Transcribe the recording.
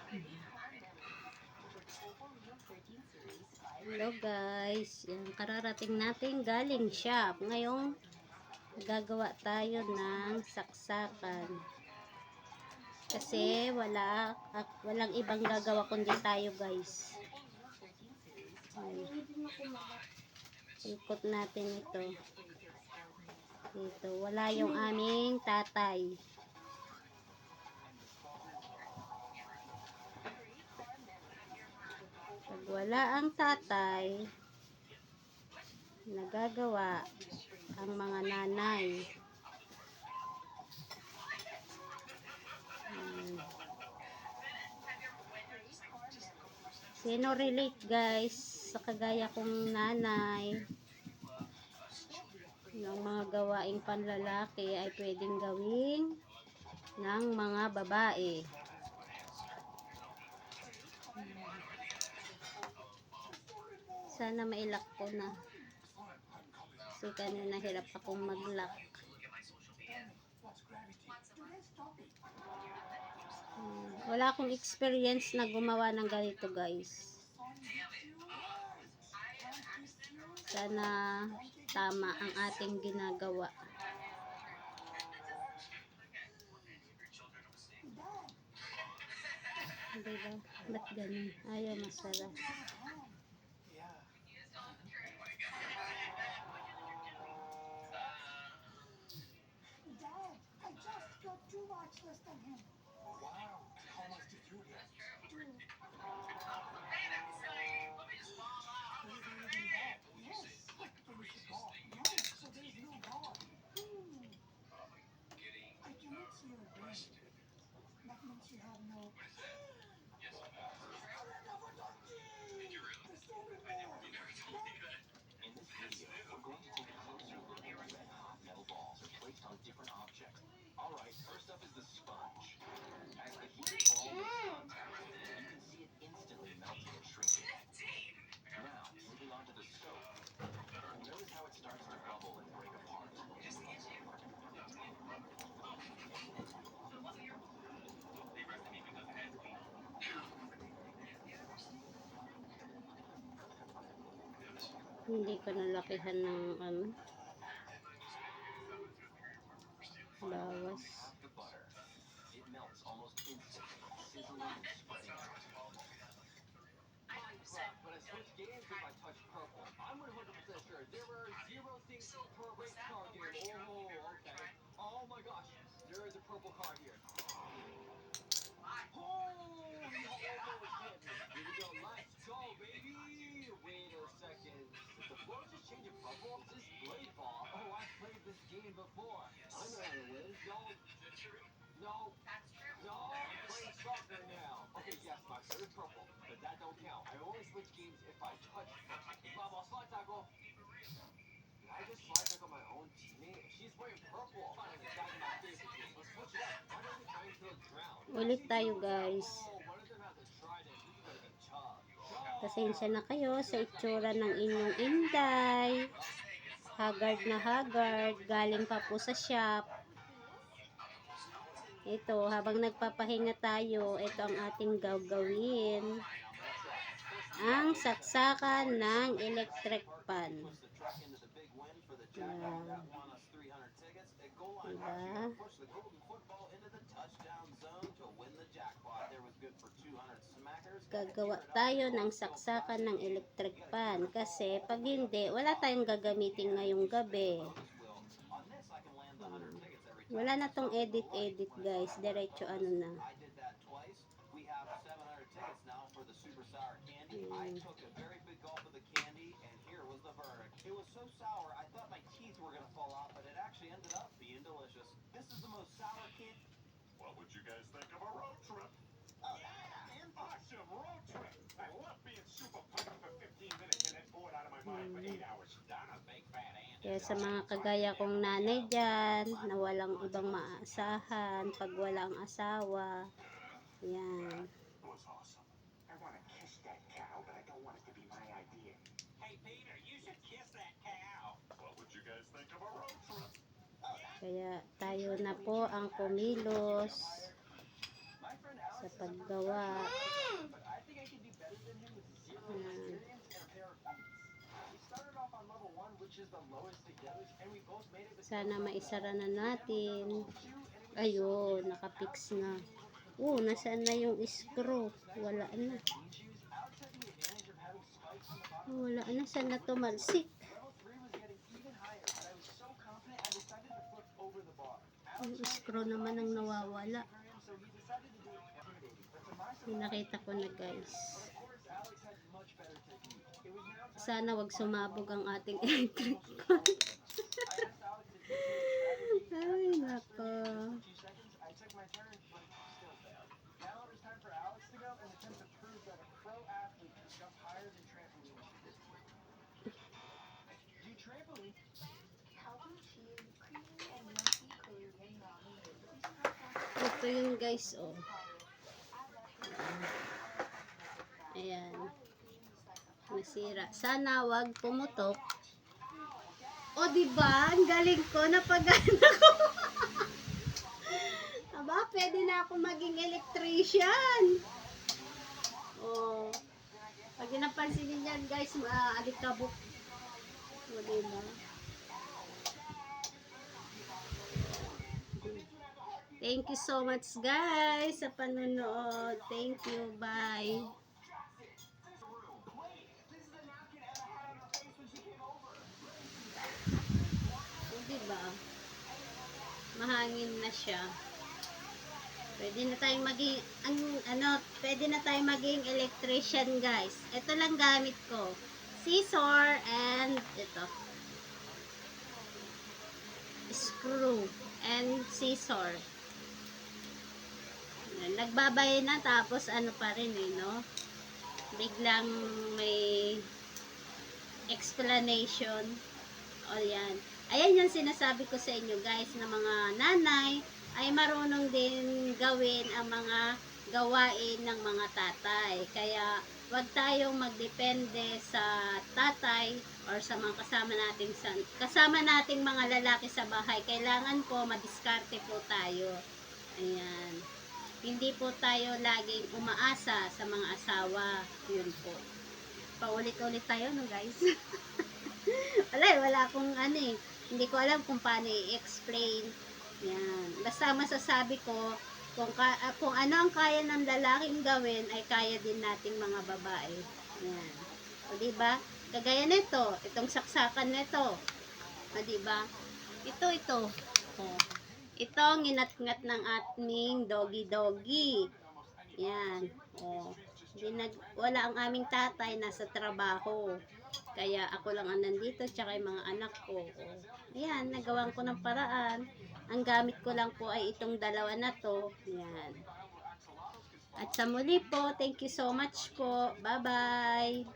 Hello guys, yung kararating natin galing shop. Ngayong gagawa tayo ng saksakan. Kasi walang ibang gagawa kundi tayo guys. Ikot natin ito. Dito, wala yung aming tatay. Pag wala ang tatay, nagagawa ang mga nanay. Sino relate guys sa kagaya kong nanay? Yung mga gawaing panlalaki ay pwedeng gawing ng mga babae. Sana mailak ko na. Kasi kanina hirap akong mag-lock. Wala akong experience na gumawa ng ganito guys. Sana tama ang ating ginagawa. Diba? Ba't ganun? Ayaw masarap. Hindi ko nalakihan ng bawas. Ulit tayo guys. Pasensya na kayo sa itsura ng inyong inday. Haggard na haggard. Galing pa po sa shop. Ito, habang nagpapahinga tayo, ito ang ating gagawin. Ang saksakan ng electric pan. Diba? Gagawa tayo ng saksakan ng electric pan kasi pag hindi, wala tayong gagamitin ngayong gabi. Wala na tong edit guys, diretso ano na. What would you guys think of a road trip? Oh yeah, awesome road trip. I love being super pumped for 15 minutes and then bored out of my mind for 8 hours. Down a big fat ant. Kaya sa mga kagaya kong nanay dyan, na walang ibang maasahan, pag walang asawa, yan. Kaya tayo na po ang kumilos sa paggawa. Ayan. Sana maisara na natin. Ayun, nakapix na. Nasaan na yung screw? Wala na. Wala na. Saan na tumalsik? Yung screw naman ang nawawala. Nakita ko na, guys. Sana wag sumabog ang ating electric fan. Ay, nako. Ito yun, guys, oh. Ayan. Nasira. Sana wag pumutok. O, diba? Ang galing ko. Napagana ko. Aba, pwede na ako maging electrician. O. Pag napansin niyo yan, guys, alikabok. O, diba? Thank you so much, guys, sa panonood. Thank you. Bye. Diba? Mahangin na siya. Pwede na tayong maging pwede na tayong maging electrician, guys. Ito lang gamit ko. Scissor and ito. Screw and scissor. Nagbabay na tapos ano pa rin no? Biglang may explanation. O yan. Ayan yung sinasabi ko sa inyo, guys, na mga nanay ay marunong din gawin ang mga gawain ng mga tatay. Kaya wag tayong magdepende sa tatay or sa mga kasama nating mga lalaki sa bahay. Kailangan po madiskarte po tayo. Ayan. Hindi po tayo laging umaasa sa mga asawa. Yun po. Paulit-ulit tayo, no, guys? Wala akong hindi ko alam kung paano i-explain. Yan. Basta masasabi ko, kung ano ang kaya ng lalaking gawin, ay kaya din nating mga babae. Yan. O, diba? Kagaya nito, itong saksakan nito. O, diba? Ito. O. Ito ang inat-ngat ng aming doggy. Yan. O. Wala ang aming tatay, nasa trabaho. Kaya ako lang ang nandito, tsaka yung mga anak ko. Ayan, nagawan ko ng paraan. Ang gamit ko lang po ay itong dalawa na to. Ayan. At sa muli po, thank you so much po. Bye-bye.